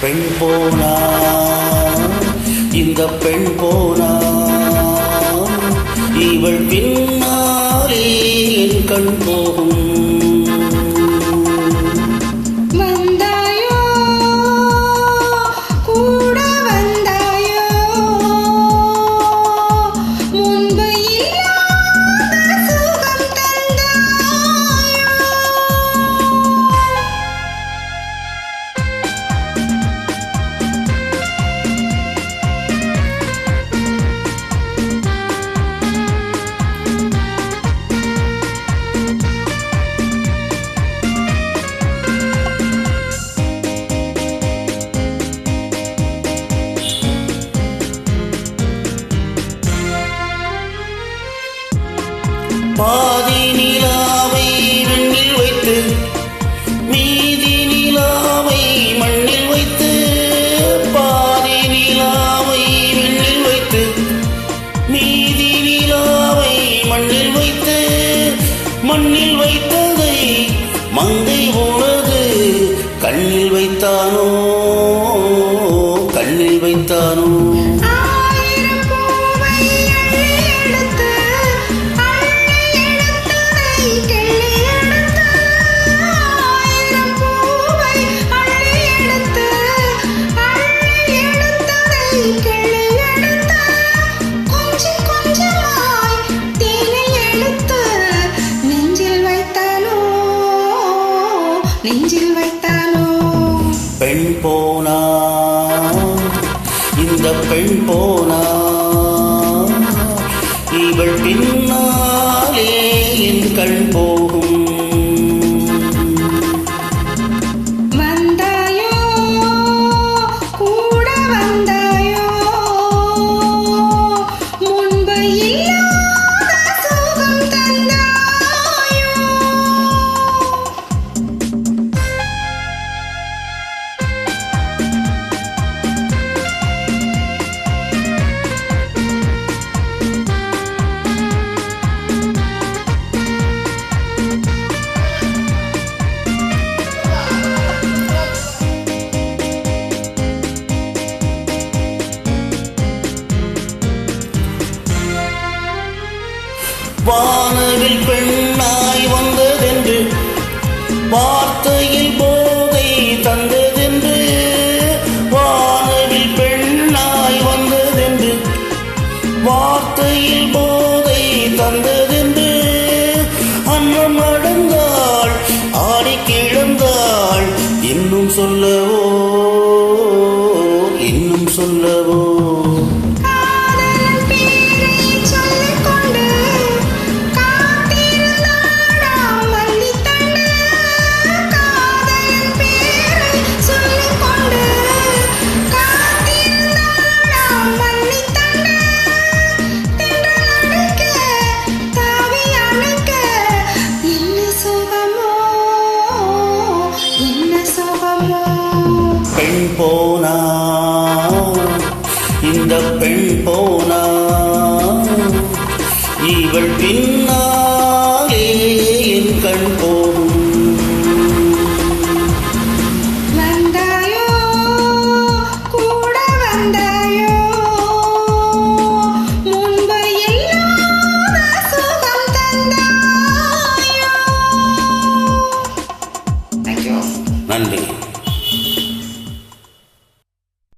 பெண் போனா இந்த பெண் போனா இவள் பின்னாலே என் கண் போகும். பாதி நிலாவை விண்ணில் வைத்து மீதி நிலாவை மண்ணில் வைத்து, பாதி நிலாவை விண்ணில் வைத்து மீதி நிலாவை மண்ணில் வைத்து, மண்ணில் வைத்ததை மங்கை உனது கண்ணில் வைத்தானோ, கண்ணில் வைத்தானோ. நெஞ்சில் வைத்தானோ. பெண் போனா இந்த பெண் போனா இவள் பின்னாலே என் கண் போகும். வந்தாயோ கூட வந்தாயோ முன்பு இல்லாத சுகம் தந்தாயோ. வானவில் பெண்ணாய் வந்ததென்று வார்த்தையில் போதை தந்ததென்று, வானவில் பெண்ணாய் வந்ததென்று வார்த்தையில் போதை தந்ததென்று, அன்னம் நடந்தாள் ஆடி கிழந்தாள் இன்னும் சொல்லவோ, இன்னும் சொல்லவோ. பெண் போனா இந்த பெண் போனா இவள் பின்னாலே என் கண் போகும். வந்தாயோ கூட வந்தாயோ முன்பு இல்லாத சுகம் தந்தாயோ. நன்றி.